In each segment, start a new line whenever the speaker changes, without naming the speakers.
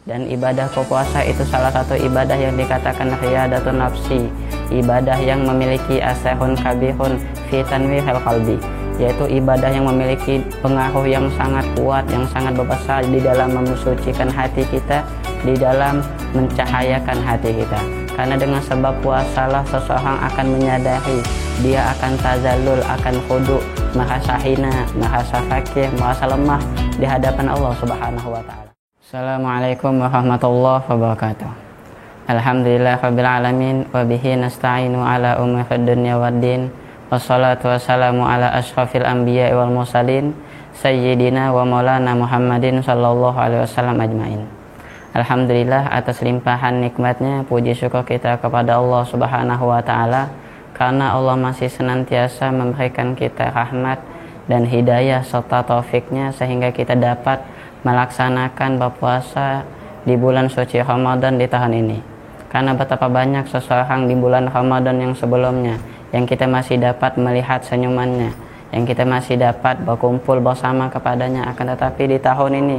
Dan ibadah puasa itu salah satu ibadah yang dikatakan riyadatun nafsi, ibadah yang memiliki asahun kabihun fi tanwiril qalbi, yaitu ibadah yang memiliki pengaruh yang sangat kuat, yang sangat besar di dalam mensucikan hati kita, di dalam mencahayakan hati kita. Karena dengan sebab puasalah seseorang akan menyadari dia akan tazallul, akan khudu, merasa hina, merasa fakir, merasa lemah di hadapan Allah Subhanahu wa taala. Assalamualaikum warahmatullahi wabarakatuh. Alhamdulillah rabbil alamin wa bihi nasta'inu ala umuri dunya waddin. Wassalatu wassalamu ala asyrafil anbiya'i wal mursalin sayyidina wa maulana Muhammadin sallallahu alaihi wasallam ajmain. Alhamdulillah atas limpahan nikmatnya, puji syukur kita kepada Allah Subhanahu wa taala karena Allah masih senantiasa memberikan kita rahmat dan hidayah serta taufiknya sehingga kita dapat melaksanakan berpuasa di bulan suci Ramadan di tahun ini. Karena betapa banyak seseorang di bulan Ramadan yang sebelumnya yang kita masih dapat melihat senyumannya, yang kita masih dapat berkumpul bersama kepadanya, akan tetapi di tahun ini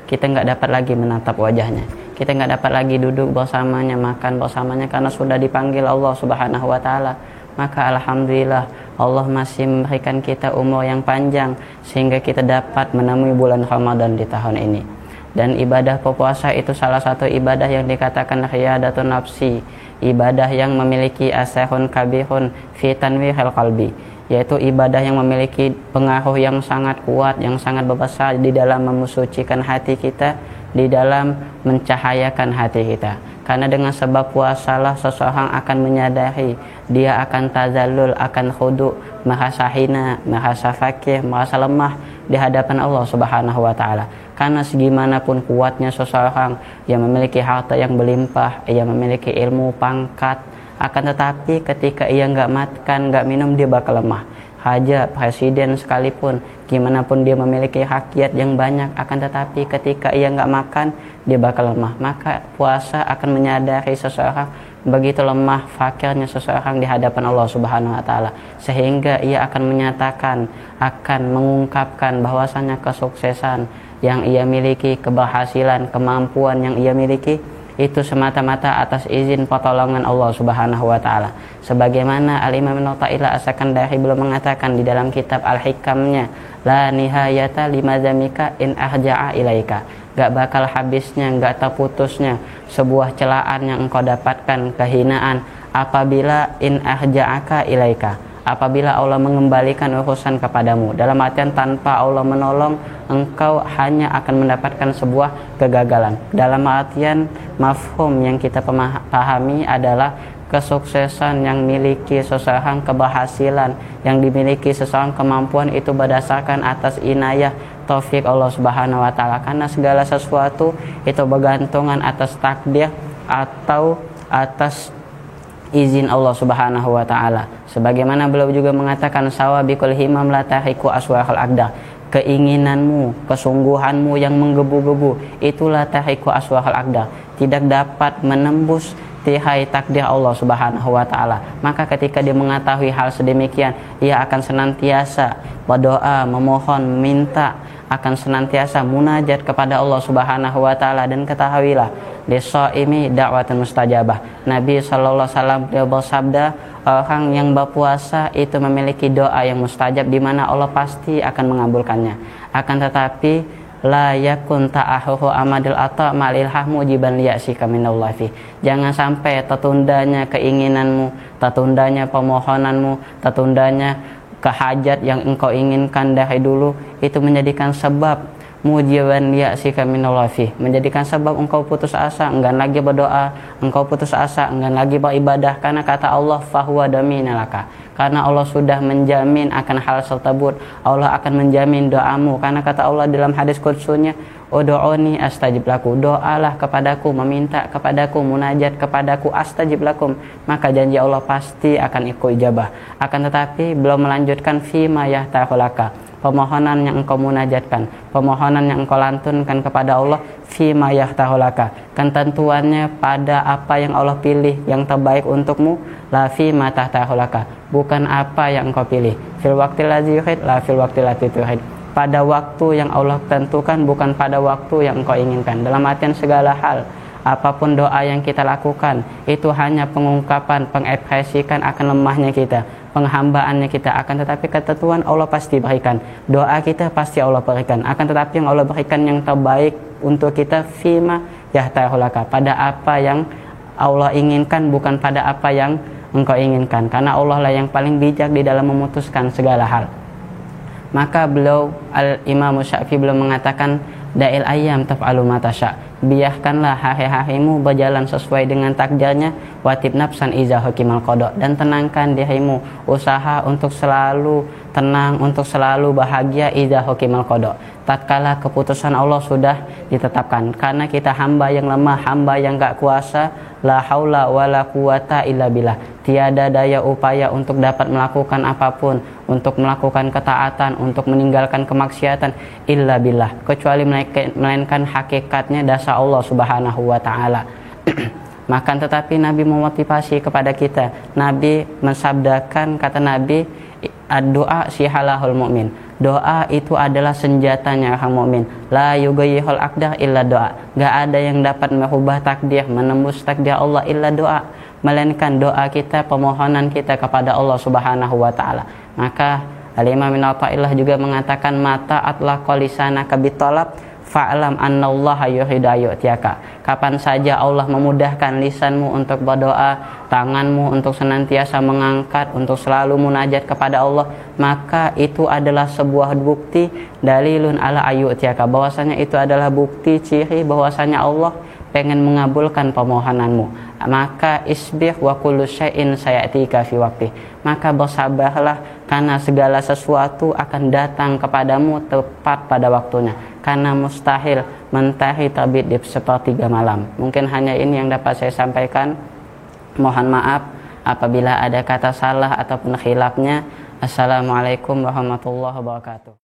kita nggak dapat lagi menatap wajahnya, kita nggak dapat lagi duduk bersamanya, makan bersamanya karena sudah dipanggil Allah Subhanahu wa taala. Maka alhamdulillah Allah masih memberikan kita umur yang panjang sehingga kita dapat menemui bulan Ramadan di tahun ini. Dan ibadah puasa itu salah satu ibadah yang dikatakan riyadatun nafsi, ibadah yang memiliki asahun kabihun fi tanwiril qalbi, yaitu ibadah yang memiliki pengaruh yang sangat kuat, yang sangat besar di dalam mensucikan hati kita, di dalam mencahayakan hati kita. Karena dengan sebab puasalah seseorang akan menyadari dia akan tazallul, akan khudu, merasa hina, merasa fakir, merasa lemah di hadapan Allah Subhanahu wa taala. Karena segimanapun kuatnya seseorang yang memiliki harta yang berlimpah, ia memiliki ilmu, pangkat, akan tetapi ketika ia nggak makan, nggak minum, dia bakal lemah. Raja, presiden sekalipun, gimana pun dia memiliki rakyat yang banyak, akan tetapi ketika ia nggak makan, dia bakal lemah. Maka puasa akan menyadari seseorang begitu lemah, fakirnya seseorang di hadapan Allah Subhanahu wa taala, sehingga ia akan menyatakan, akan mengungkapkan bahwasanya kesuksesan yang ia miliki, keberhasilan, kemampuan yang ia miliki itu semata-mata atas izin pertolongan Allah Subhanahu wa taala. Sebagaimana Al-Imam Ibnu Athaillah As-Sakandari belum mengatakan di dalam kitab Al-Hikamnya, la nihayata limazamika in ahja'a ilaika. Gak bakal habisnya, gak terputusnya sebuah celaan yang engkau dapatkan, kehinaan, apabila in ahja'aka ilaika, apabila Allah mengembalikan urusan kepadamu. Dalam artian tanpa Allah menolong, engkau hanya akan mendapatkan sebuah kegagalan. Dalam artian mafhum yang kita pahami adalah kesuksesan yang miliki seseorang, keberhasilan yang dimiliki seseorang, kemampuan itu berdasarkan atas inayah taufik Allah Subhanahu wa taala. Karena segala sesuatu itu bergantungan atas takdir atau atas izin Allah Subhanahu wa taala. Sebagaimana beliau juga mengatakan, sawabikul himam la tahiku aswahal aqdar. Keinginanmu, kesungguhanmu yang menggebu-gebu, itulah tahiku aswahal aqdar, tidak dapat menembus tihai takdir Allah Subhanahu wa taala. Maka ketika dia mengetahui hal sedemikian, ia akan senantiasa berdoa, memohon, meminta, akan senantiasa munajat kepada Allah Subhanahu wa taala. Dan ketahuilah, lisaimi da'watun mustajabah. Nabi sallallahu alaihi wasallam beliau bersabda, orang yang berpuasa itu memiliki doa yang mustajab di mana Allah pasti akan mengabulkannya. Akan tetapi la yakun ta'ahuhu amadil ata ma'ilhah mujiban liya'sika minallahi fi. Jangan sampai tertundanya keinginanmu, tertundanya permohonanmu, tertundanya kehajat yang engkau inginkan dari dulu itu menjadikan sebab mujiban liya'sika minallahi fi, menjadikan sebab engkau putus asa, enggan lagi berdoa, engkau putus asa, enggan lagi beribadah. Karena kata Allah, fahuwa daminalaka, karena Allah sudah menjamin akan hal tersebut. Allah akan menjamin doamu. Karena kata Allah dalam hadis qudsunya, ud'uni astajib lakum, doalah kepadaku, meminta kepadaku, munajat kepadaku, astajib lakum, maka janji Allah pasti akan ikut ijabah. Akan tetapi belum melanjutkan fima yahtahulaka, permohonan yang engkau munajatkan, permohonan yang engkau lantunkan kepada Allah, fima yahtahulaka, ketentuannya pada apa yang Allah pilih yang terbaik untukmu, la fima tahtahulaka, bukan apa yang engkau pilih, fil waqtil ladzi yuhid la fil waqtil ladzi tuhid, pada waktu yang Allah tentukan, bukan pada waktu yang engkau inginkan. Dalam artian segala hal, apapun doa yang kita lakukan, itu hanya pengungkapan, pengekspresikan akan lemahnya kita, penghambaannya kita. Akan tetapi ketentuan Allah pasti berikan, doa kita pasti Allah berikan. Akan tetapi yang Allah berikan yang terbaik untuk kita, fima yahtahulaka, pada apa yang Allah inginkan, bukan pada apa yang engkau inginkan. Karena Allah lah yang paling bijak di dalam memutuskan segala hal. Maka beliau Al-Imam Syafi'i beliau mengatakan, da'il ayyam taf'alu ma tasya, biarkanlah hari-harimu berjalan sesuai dengan takdirnya, watib nafsan iza hukimal qada, dan tenangkan dirimu, usaha untuk selalu tenang, untuk selalu bahagia iza hukimal qada, tatkala keputusan Allah sudah ditetapkan. Karena kita hamba yang lemah, hamba yang gak kuasa, la haula wala quwata illa billah, tiada daya upaya untuk dapat melakukan apapun, untuk melakukan ketaatan, untuk meninggalkan kemaksiatan, illa billah, kecuali melainkan hakikatnya dasar Allah Subhanahu wa taala. Maka tetapi Nabi memotivasi kepada kita. Nabi mensabdakan, kata Nabi, doa sihalahul mu'min, doa itu adalah senjatanya orang mukmin. La yughayyirul aqdar illa doa, gak ada yang dapat merubah takdir, menembus takdir Allah illa doa, melainkan doa kita, permohonan kita kepada Allah Subhanahu wa taala. Maka Al-Imam Ibnu Athaillah juga mengatakan, mata atlah qalisanaka bitolab fa'lam annallaha yuhidu tiaka. Kapan saja Allah memudahkan lisanmu untuk berdoa, tanganmu untuk senantiasa mengangkat, untuk selalu munajat kepada Allah, maka itu adalah sebuah bukti, dalilun ala tiaka, bahwasanya itu adalah bukti, ciri bahwasanya Allah pengen mengabulkan permohonanmu. Maka isbih wa kullu syai'in sayatika fi waqti, maka bersabarlah karena segala sesuatu akan datang kepadamu tepat pada waktunya. Karena mustahil mentari terbit di sepertiga malam. Mungkin hanya ini yang dapat saya sampaikan. Mohon maaf apabila ada kata salah ataupun khilafnya. Assalamualaikum warahmatullahi wabarakatuh.